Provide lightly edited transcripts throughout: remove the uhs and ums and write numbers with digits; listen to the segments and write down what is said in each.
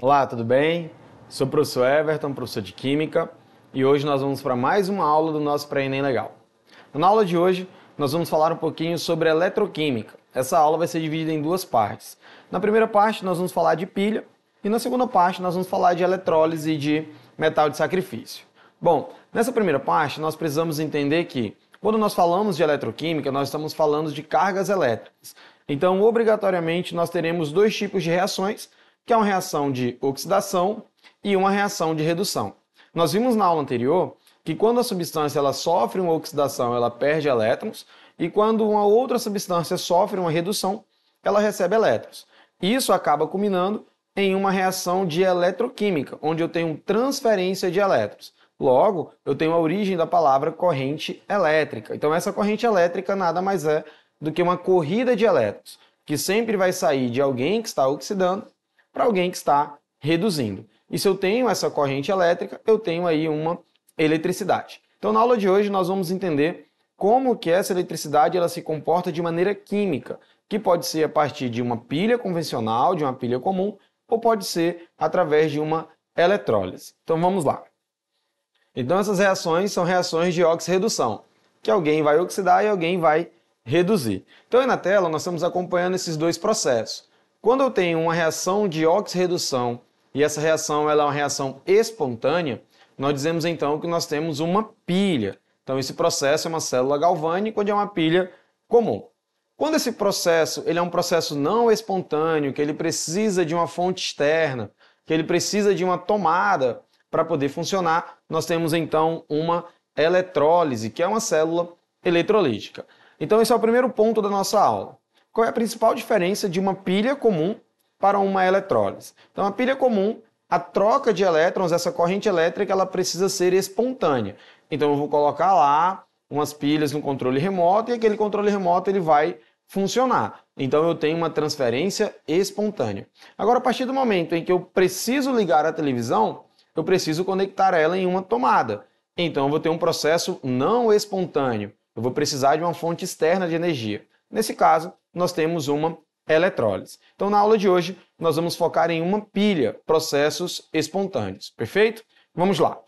Olá, tudo bem? Sou o professor Everton, professor de Química, e hoje nós vamos para mais uma aula do nosso Pré-ENEM Legal. Na aula de hoje, nós vamos falar um pouquinho sobre eletroquímica. Essa aula vai ser dividida em duas partes. Na primeira parte, nós vamos falar de pilha, e na segunda parte, nós vamos falar de eletrólise e de metal de sacrifício. Bom, nessa primeira parte, nós precisamos entender que, quando nós falamos de eletroquímica, nós estamos falando de cargas elétricas. Então, obrigatoriamente, nós teremos dois tipos de reações, que é uma reação de oxidação e uma reação de redução. Nós vimos na aula anterior que quando a substância ela sofre uma oxidação, ela perde elétrons, e quando uma outra substância sofre uma redução, ela recebe elétrons. Isso acaba culminando em uma reação de eletroquímica, onde eu tenho transferência de elétrons. Logo, eu tenho a origem da palavra corrente elétrica. Então, essa corrente elétrica nada mais é do que uma corrida de elétrons, que sempre vai sair de alguém que está oxidando para alguém que está reduzindo. E se eu tenho essa corrente elétrica, eu tenho aí uma eletricidade. Então, na aula de hoje, nós vamos entender como que essa eletricidade ela se comporta de maneira química, que pode ser a partir de uma pilha convencional, de uma pilha comum, ou pode ser através de uma eletrólise. Então, vamos lá. Então, essas reações são reações de oxirredução, que alguém vai oxidar e alguém vai reduzir. Então, aí na tela, nós estamos acompanhando esses dois processos. Quando eu tenho uma reação de oxirredução e essa reação ela é uma reação espontânea, nós dizemos então que nós temos uma pilha. Então esse processo é uma célula galvânica onde é uma pilha comum. Quando esse processo ele é um processo não espontâneo, que ele precisa de uma fonte externa, que ele precisa de uma tomada para poder funcionar, nós temos então uma eletrólise, que é uma célula eletrolítica. Então esse é o primeiro ponto da nossa aula. Qual é a principal diferença de uma pilha comum para uma eletrólise? Então, a pilha comum, a troca de elétrons, essa corrente elétrica, ela precisa ser espontânea. Então, eu vou colocar lá umas pilhas no controle remoto e aquele controle remoto ele vai funcionar. Então, eu tenho uma transferência espontânea. Agora, a partir do momento em que eu preciso ligar a televisão, eu preciso conectar ela em uma tomada. Então, eu vou ter um processo não espontâneo. Eu vou precisar de uma fonte externa de energia. Nesse caso, nós temos uma eletrólise. Então, na aula de hoje, nós vamos focar em uma pilha, processos espontâneos. Perfeito? Vamos lá.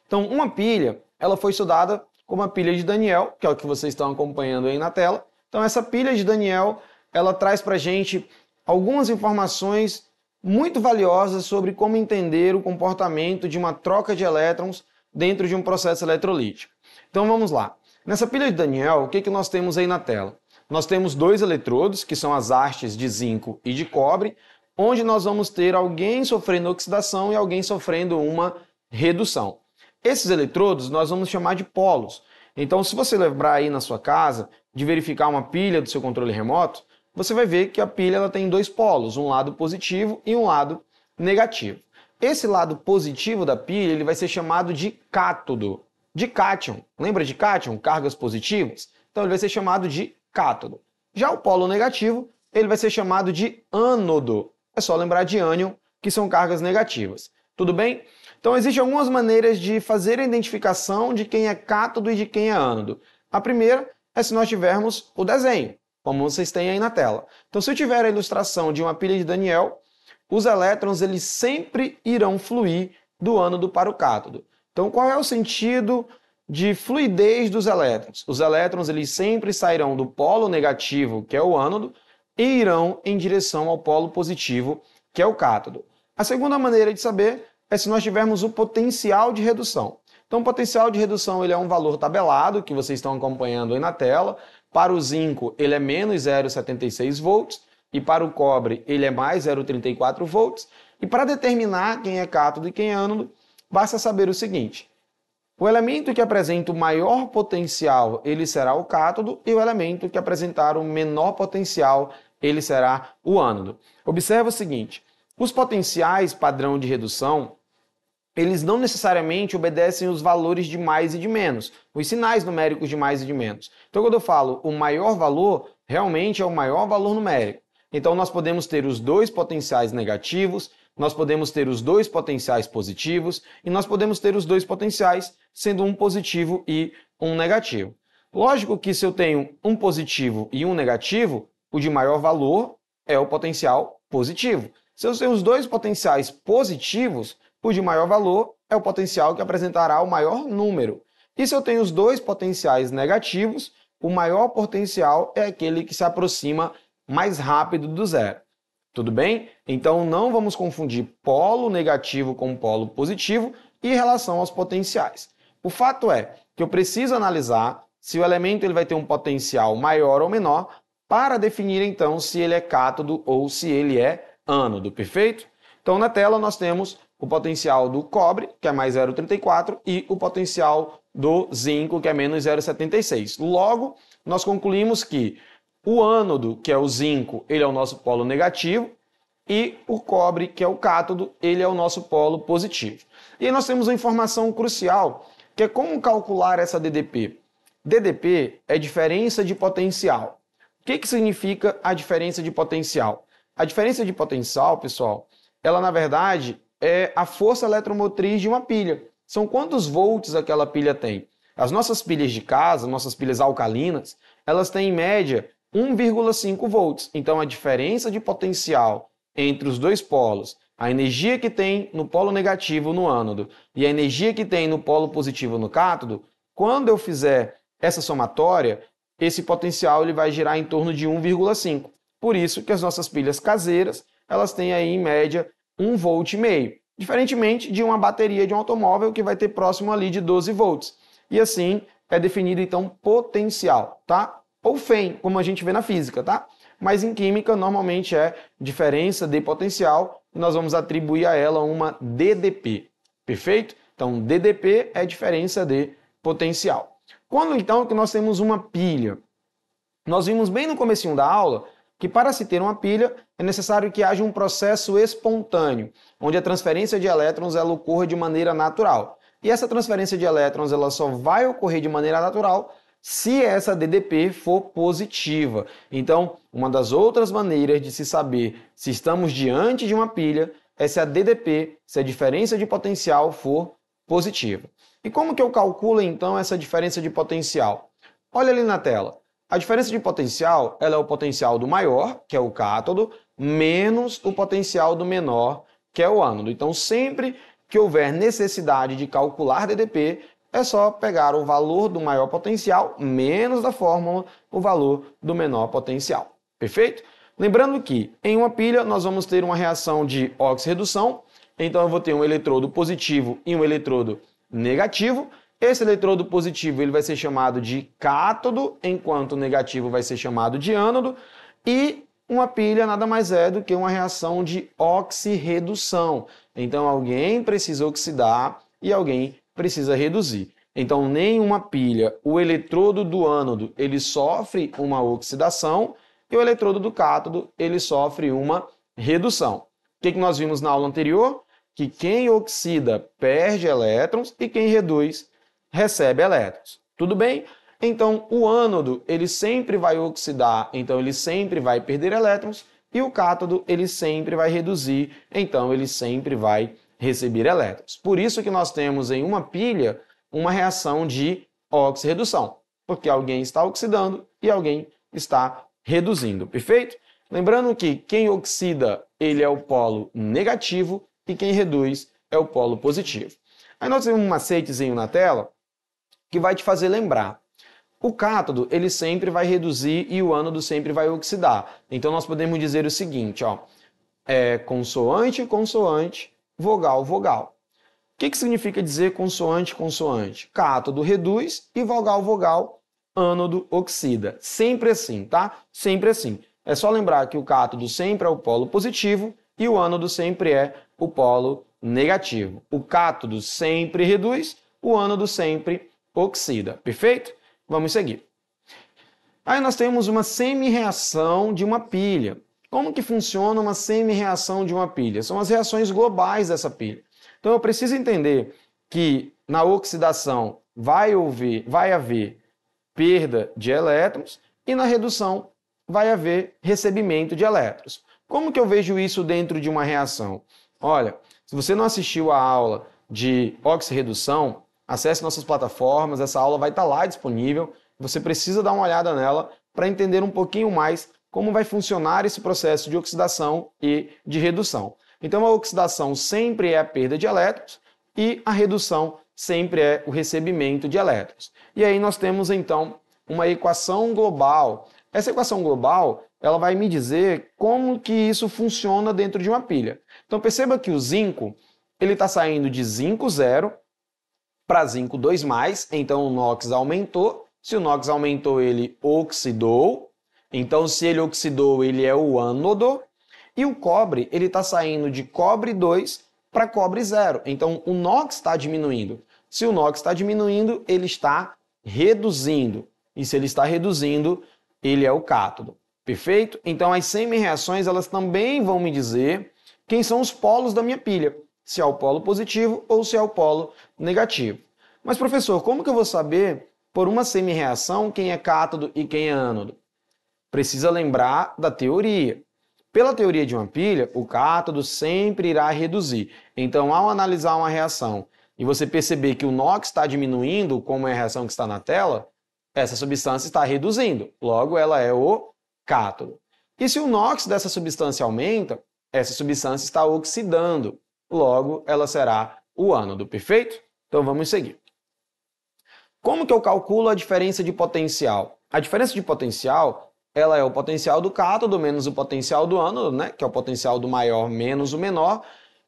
Então, uma pilha, ela foi estudada como a pilha de Daniell, que é o que vocês estão acompanhando aí na tela. Então, essa pilha de Daniell, ela traz para a gente algumas informações muito valiosas sobre como entender o comportamento de uma troca de elétrons dentro de um processo eletrolítico. Então, vamos lá. Nessa pilha de Daniell, o que nós temos aí na tela? Nós temos dois eletrodos, que são as hastes de zinco e de cobre, onde nós vamos ter alguém sofrendo oxidação e alguém sofrendo uma redução. Esses eletrodos nós vamos chamar de polos. Então, se você lembrar aí na sua casa de verificar uma pilha do seu controle remoto, você vai ver que a pilha ela tem dois polos, um lado positivo e um lado negativo. Esse lado positivo da pilha ele vai ser chamado de cátodo. De cátion. Lembra de cátion? Cargas positivas? Então ele vai ser chamado de cátodo. Já o polo negativo, ele vai ser chamado de ânodo. É só lembrar de ânion, que são cargas negativas. Tudo bem? Então existem algumas maneiras de fazer a identificação de quem é cátodo e de quem é ânodo. A primeira é se nós tivermos o desenho, como vocês têm aí na tela. Então se eu tiver a ilustração de uma pilha de Daniell, os elétrons eles sempre irão fluir do ânodo para o cátodo. Então, qual é o sentido de fluidez dos elétrons? Os elétrons eles sempre sairão do polo negativo, que é o ânodo, e irão em direção ao polo positivo, que é o cátodo. A segunda maneira de saber é se nós tivermos o potencial de redução. Então, o potencial de redução ele é um valor tabelado, que vocês estão acompanhando aí na tela. Para o zinco, ele é menos 0,76 volts, e para o cobre, ele é mais 0,34 volts. E para determinar quem é cátodo e quem é ânodo, basta saber o seguinte: o elemento que apresenta o maior potencial, ele será o cátodo, e o elemento que apresentar o menor potencial, ele será o ânodo. Observa o seguinte: os potenciais padrão de redução, eles não necessariamente obedecem os valores de mais e de menos, os sinais numéricos de mais e de menos. Então, quando eu falo o maior valor, realmente é o maior valor numérico. Então, nós podemos ter os dois potenciais negativos, nós podemos ter os dois potenciais positivos e nós podemos ter os dois potenciais sendo um positivo e um negativo. Lógico que se eu tenho um positivo e um negativo, o de maior valor é o potencial positivo. Se eu tenho os dois potenciais positivos, o de maior valor é o potencial que apresentará o maior número. E se eu tenho os dois potenciais negativos, o maior potencial é aquele que se aproxima mais rápido do zero. Tudo bem? Então não vamos confundir polo negativo com polo positivo em relação aos potenciais. O fato é que eu preciso analisar se o elemento ele vai ter um potencial maior ou menor para definir então se ele é cátodo ou se ele é ânodo, perfeito? Então na tela nós temos o potencial do cobre, que é mais 0,34, e o potencial do zinco, que é menos 0,76. Logo, nós concluímos que o ânodo, que é o zinco, ele é o nosso polo negativo, e o cobre, que é o cátodo, ele é o nosso polo positivo. E aí nós temos uma informação crucial, que é como calcular essa DDP. DDP é diferença de potencial. O que significa a diferença de potencial? A diferença de potencial, pessoal, ela na verdade é a força eletromotriz de uma pilha. São quantos volts aquela pilha tem. As nossas pilhas de casa, nossas pilhas alcalinas, elas têm em média 1,5 volts. Então a diferença de potencial entre os dois polos, a energia que tem no polo negativo no ânodo e a energia que tem no polo positivo no cátodo, quando eu fizer essa somatória, esse potencial ele vai girar em torno de 1,5. Por isso que as nossas pilhas caseiras, elas têm aí em média 1,5 volt, diferentemente de uma bateria de um automóvel que vai ter próximo ali de 12 volts. E assim é definido então potencial, tá? Ou FEM, como a gente vê na física, tá? Mas em química normalmente é diferença de potencial e nós vamos atribuir a ela uma DDP, perfeito? Então DDP é diferença de potencial. Quando então que nós temos uma pilha? Nós vimos bem no comecinho da aula que para se ter uma pilha é necessário que haja um processo espontâneo, onde a transferência de elétrons ela ocorra de maneira natural. E essa transferência de elétrons ela só vai ocorrer de maneira natural se essa DDP for positiva. Então, uma das outras maneiras de se saber se estamos diante de uma pilha é se a DDP, se a diferença de potencial for positiva. E como que eu calculo então essa diferença de potencial? Olha ali na tela. A diferença de potencial ela é o potencial do maior, que é o cátodo, menos o potencial do menor, que é o ânodo. Então, sempre que houver necessidade de calcular DDP, é só pegar o valor do maior potencial menos da fórmula o valor do menor potencial. Perfeito? Lembrando que em uma pilha nós vamos ter uma reação de oxirredução, então eu vou ter um eletrodo positivo e um eletrodo negativo. Esse eletrodo positivo ele vai ser chamado de cátodo, enquanto o negativo vai ser chamado de ânodo, e uma pilha nada mais é do que uma reação de oxirredução. Então alguém precisa oxidar e alguém precisa reduzir. Então nenhuma pilha, o eletrodo do ânodo ele sofre uma oxidação e o eletrodo do cátodo ele sofre uma redução. O que nós vimos na aula anterior? Que quem oxida perde elétrons e quem reduz recebe elétrons. Tudo bem? Então, o ânodo, ele sempre vai oxidar, então ele sempre vai perder elétrons, e o cátodo, ele sempre vai reduzir, então ele sempre vai receber elétrons. Por isso que nós temos em uma pilha uma reação de oxirredução, porque alguém está oxidando e alguém está reduzindo, perfeito? Lembrando que quem oxida, ele é o polo negativo e quem reduz é o polo positivo. Aí nós temos um macetezinho na tela que vai te fazer lembrar. O cátodo, ele sempre vai reduzir e o ânodo sempre vai oxidar. Então, nós podemos dizer o seguinte, ó, consoante, consoante, vogal, vogal. O que significa dizer consoante, consoante? Cátodo reduz e vogal, vogal, ânodo oxida. Sempre assim, tá? Sempre assim. É só lembrar que o cátodo sempre é o polo positivo e o ânodo sempre é o polo negativo. O cátodo sempre reduz, o ânodo sempre oxida. Perfeito? Vamos seguir. Aí nós temos uma semi-reação de uma pilha. Como que funciona uma semi-reação de uma pilha? São as reações globais dessa pilha. Então eu preciso entender que na oxidação vai haver perda de elétrons e na redução vai haver recebimento de elétrons. Como que eu vejo isso dentro de uma reação? Olha, se você não assistiu a aula de oxirredução, acesse nossas plataformas, essa aula vai estar lá disponível. Você precisa dar uma olhada nela para entender um pouquinho mais como vai funcionar esse processo de oxidação e de redução. Então, a oxidação sempre é a perda de elétrons e a redução sempre é o recebimento de elétrons. E aí nós temos, então, uma equação global. Essa equação global, ela vai me dizer como que isso funciona dentro de uma pilha. Então, perceba que o zinco, ele está saindo de zinco 0 para zinco 2+, então o NOx aumentou. Se o NOx aumentou, ele oxidou. Então, se ele oxidou, ele é o ânodo. E o cobre, ele está saindo de cobre 2 para cobre 0. Então, o NOx está diminuindo. Se o NOx está diminuindo, ele está reduzindo. E se ele está reduzindo, ele é o cátodo. Perfeito? Então, as semi-reações, elas também vão me dizer quem são os polos da minha pilha. Se é o polo positivo ou se é o polo negativo. Mas, professor, como que eu vou saber, por uma semi-reação, quem é cátodo e quem é ânodo? Precisa lembrar da teoria. Pela teoria de uma pilha, o cátodo sempre irá reduzir. Então, ao analisar uma reação e você perceber que o NOx está diminuindo, como é a reação que está na tela, essa substância está reduzindo. Logo, ela é o cátodo. E se o NOx dessa substância aumenta, essa substância está oxidando. Logo, ela será o ânodo. Perfeito? Então, vamos seguir. Como que eu calculo a diferença de potencial? A diferença de potencial, ela é o potencial do cátodo menos o potencial do ânodo, né? Que é o potencial do maior menos o menor.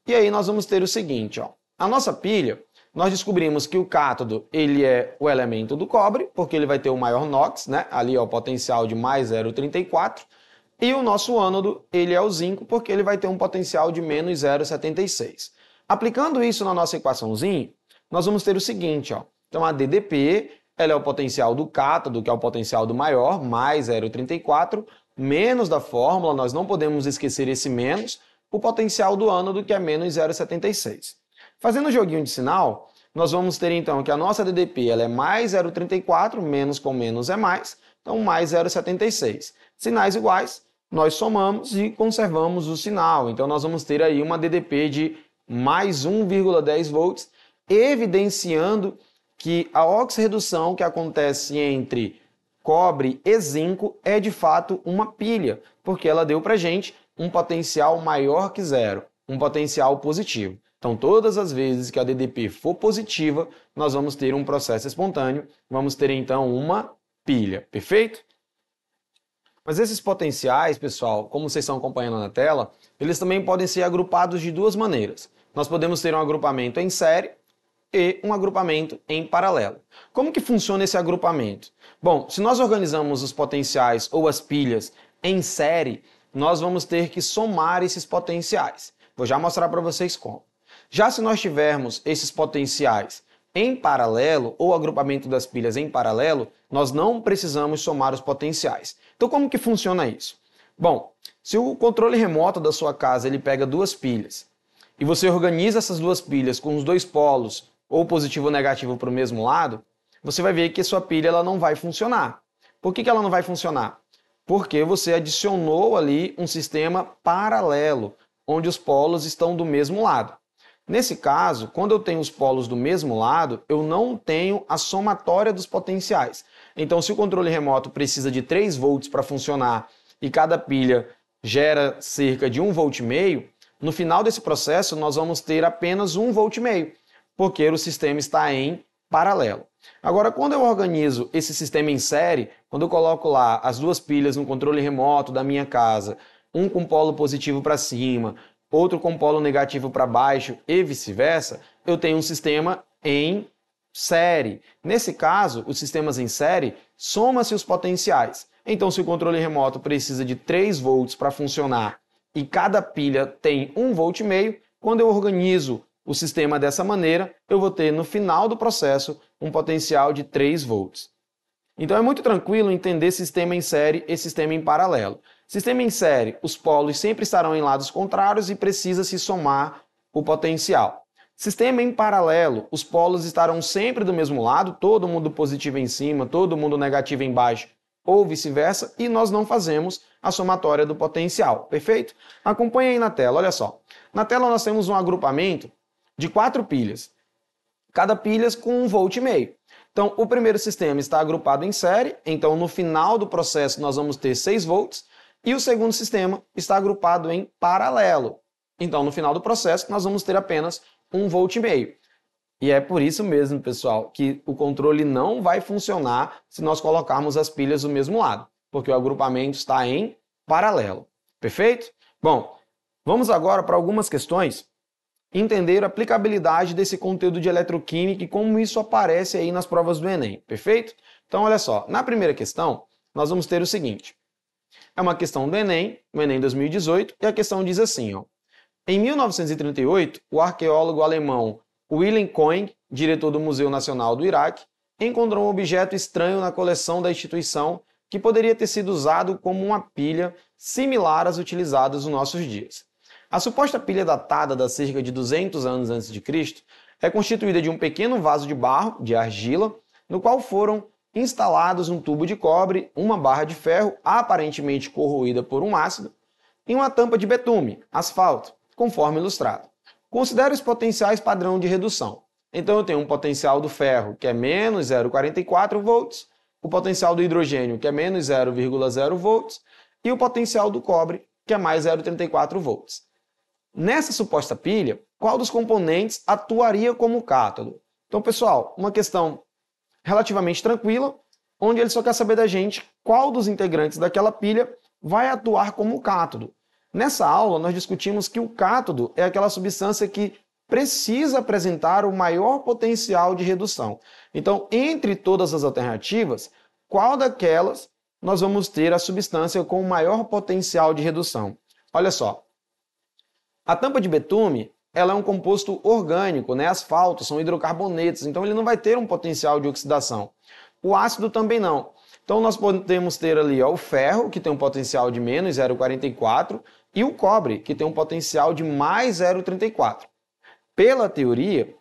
E aí nós vamos ter o seguinte, ó. A nossa pilha, nós descobrimos que o cátodo, ele é o elemento do cobre, porque ele vai ter o maior NOx, né? Ali é o potencial de mais 0,34. E o nosso ânodo, ele é o zinco, porque ele vai ter um potencial de menos 0,76. Aplicando isso na nossa equaçãozinha, nós vamos ter o seguinte, ó. Então a DDP, ela é o potencial do cátodo, que é o potencial do maior, mais 0,34, menos da fórmula, nós não podemos esquecer esse menos, o potencial do ânodo, que é menos 0,76. Fazendo o joguinho de sinal, nós vamos ter então que a nossa DDP ela é mais 0,34, menos com menos é mais, então mais 0,76. Sinais iguais, nós somamos e conservamos o sinal. Então nós vamos ter aí uma DDP de mais 1,10 volts, evidenciando que a oxirredução que acontece entre cobre e zinco é de fato uma pilha, porque ela deu para a gente um potencial maior que 0, um potencial positivo. Então, todas as vezes que a DDP for positiva, nós vamos ter um processo espontâneo, vamos ter então uma pilha, perfeito? Mas esses potenciais, pessoal, como vocês estão acompanhando na tela, eles também podem ser agrupados de duas maneiras. Nós podemos ter um agrupamento em série e um agrupamento em paralelo. Como que funciona esse agrupamento? Bom, se nós organizamos os potenciais ou as pilhas em série, nós vamos ter que somar esses potenciais. Vou já mostrar para vocês como. Já se nós tivermos esses potenciais em paralelo, ou agrupamento das pilhas em paralelo, nós não precisamos somar os potenciais. Então, como que funciona isso? Bom, se o controle remoto da sua casa ele pega duas pilhas e você organiza essas duas pilhas com os dois polos, ou positivo ou negativo para o mesmo lado, você vai ver que a sua pilha ela não vai funcionar. Por que ela não vai funcionar? Porque você adicionou ali um sistema paralelo, onde os polos estão do mesmo lado. Nesse caso, quando eu tenho os polos do mesmo lado, eu não tenho a somatória dos potenciais. Então, se o controle remoto precisa de 3 volts para funcionar e cada pilha gera cerca de 1,5 volt, no final desse processo nós vamos ter apenas 1,5 volt, porque o sistema está em paralelo. Agora, quando eu organizo esse sistema em série, quando eu coloco lá as duas pilhas no controle remoto da minha casa, um com polo positivo para cima, outro com polo negativo para baixo e vice-versa, eu tenho um sistema em série. Nesse caso, os sistemas em série, soma-se os potenciais. Então, se o controle remoto precisa de 3 volts para funcionar e cada pilha tem 1,5 volt, quando eu organizo o sistema dessa maneira, eu vou ter no final do processo um potencial de 3 volts. Então é muito tranquilo entender sistema em série e sistema em paralelo. Sistema em série, os polos sempre estarão em lados contrários e precisa se somar o potencial. Sistema em paralelo, os polos estarão sempre do mesmo lado, todo mundo positivo em cima, todo mundo negativo embaixo, ou vice-versa, e nós não fazemos a somatória do potencial, perfeito? Acompanhe aí na tela, olha só. Na tela nós temos um agrupamento de 4 pilhas, cada pilha com 1,5 volt. Então, o primeiro sistema está agrupado em série, então no final do processo nós vamos ter 6 volts, e o segundo sistema está agrupado em paralelo. Então, no final do processo, nós vamos ter apenas 1,5 volt. E é por isso mesmo, pessoal, que o controle não vai funcionar se nós colocarmos as pilhas do mesmo lado, porque o agrupamento está em paralelo. Perfeito? Bom, vamos agora para algumas questões entender a aplicabilidade desse conteúdo de eletroquímica e como isso aparece aí nas provas do Enem. Perfeito? Então, olha só, na primeira questão, nós vamos ter o seguinte. É uma questão do Enem, o Enem 2018, e a questão diz assim, ó. Em 1938, o arqueólogo alemão Wilhelm Koenig, diretor do Museu Nacional do Iraque, encontrou um objeto estranho na coleção da instituição que poderia ter sido usado como uma pilha similar às utilizadas nos nossos dias. A suposta pilha datada de cerca de 200 anos antes de Cristo é constituída de um pequeno vaso de barro, de argila, no qual foram instalados um tubo de cobre, uma barra de ferro aparentemente corroída por um ácido e uma tampa de betume, asfalto, conforme ilustrado. Considere os potenciais padrão de redução. Então eu tenho um potencial do ferro, que é menos 0,44 volts, o potencial do hidrogênio, que é menos 0,0 volts, e o potencial do cobre, que é mais 0,34 volts. Nessa suposta pilha, qual dos componentes atuaria como cátodo? Então, pessoal, uma questão relativamente tranquila, onde ele só quer saber da gente qual dos integrantes daquela pilha vai atuar como cátodo. Nessa aula, nós discutimos que o cátodo é aquela substância que precisa apresentar o maior potencial de redução. Então, entre todas as alternativas, qual daquelas nós vamos ter a substância com o maior potencial de redução? Olha só, a tampa de betume, ela é um composto orgânico, né? Asfalto, são hidrocarbonetos, então ele não vai ter um potencial de oxidação. O ácido também não. Então nós podemos ter ali ó, o ferro, que tem um potencial de menos 0,44, e o cobre, que tem um potencial de mais 0,34. Pela teoria,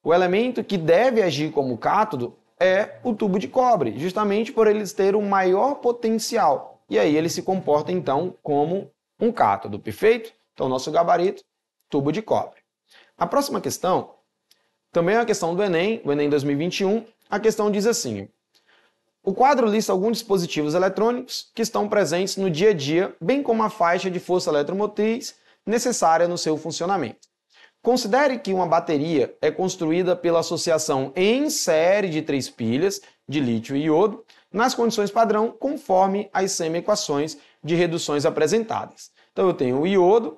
o elemento que deve agir como cátodo é o tubo de cobre, justamente por eles ter um maior potencial. E aí ele se comporta, então, como um cátodo, perfeito? Então, nosso gabarito, tubo de cobre. A próxima questão, também é uma questão do Enem, o Enem 2021. A questão diz assim: o quadro lista alguns dispositivos eletrônicos que estão presentes no dia a dia, bem como a faixa de força eletromotriz necessária no seu funcionamento. Considere que uma bateria é construída pela associação em série de 3 pilhas de lítio e iodo nas condições padrão, conforme as semi-equações de reduções apresentadas. Então eu tenho o iodo,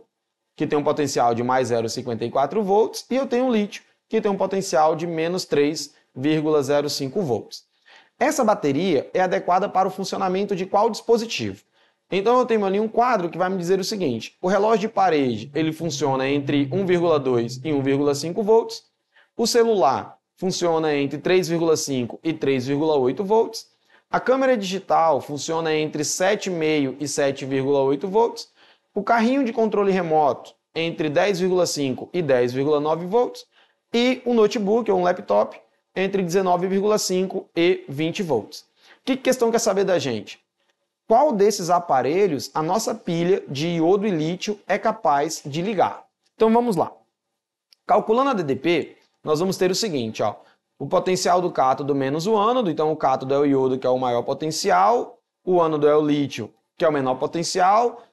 que tem um potencial de mais 0,54 volts, e eu tenho o lítio, que tem um potencial de menos 3,05 volts. Essa bateria é adequada para o funcionamento de qual dispositivo? Então eu tenho ali um quadro que vai me dizer o seguinte: o relógio de parede ele funciona entre 1,2 e 1,5 volts, o celular funciona entre 3,5 e 3,8 volts, a câmera digital funciona entre 7,5 e 7,8 volts, o carrinho de controle remoto entre 10,5 e 10,9 volts e o notebook ou um laptop entre 19,5 e 20 volts. Que questão quer saber da gente? Qual desses aparelhos a nossa pilha de iodo e lítio é capaz de ligar? Então vamos lá. Calculando a DDP, nós vamos ter o seguinte, ó, o potencial do cátodo menos o ânodo, então o cátodo é o iodo, que é o maior potencial, o ânodo é o lítio, que é o menor potencial,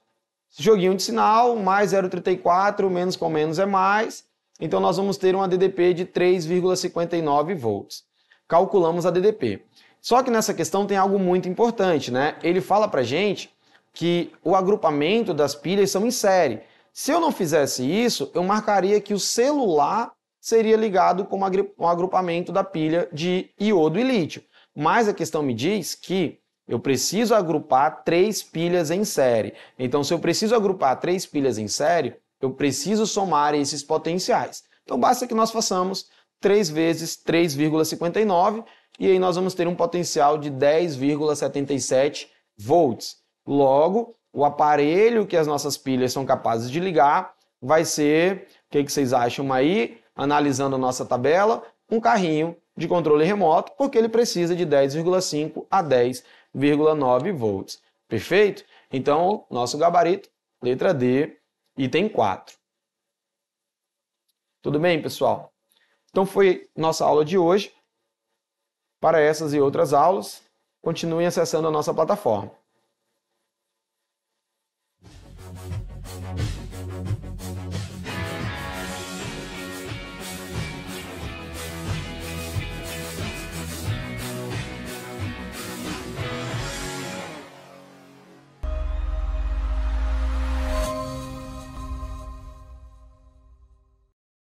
joguinho de sinal, mais 0,34, menos com menos é mais, então nós vamos ter uma DDP de 3,59 volts. Calculamos a DDP. Só que nessa questão tem algo muito importante, né? Ele fala pra gente que o agrupamento das pilhas são em série. Se eu não fizesse isso, eu marcaria que o celular seria ligado com o agrupamento da pilha de iodo e lítio. Mas a questão me diz que eu preciso agrupar 3 pilhas em série. Então, se eu preciso agrupar 3 pilhas em série, eu preciso somar esses potenciais. Então, basta que nós façamos 3 vezes 3,59 e aí nós vamos ter um potencial de 10,77 volts. Logo, o aparelho que as nossas pilhas são capazes de ligar vai ser, o que vocês acham aí? analisando nossa tabela, um carrinho de controle remoto, porque ele precisa de 10,5 a 10,9 volts. Perfeito? Então, nosso gabarito, letra D, item 4. Tudo bem, pessoal? Então, foi nossa aula de hoje. Para essas e outras aulas, continuem acessando a nossa plataforma.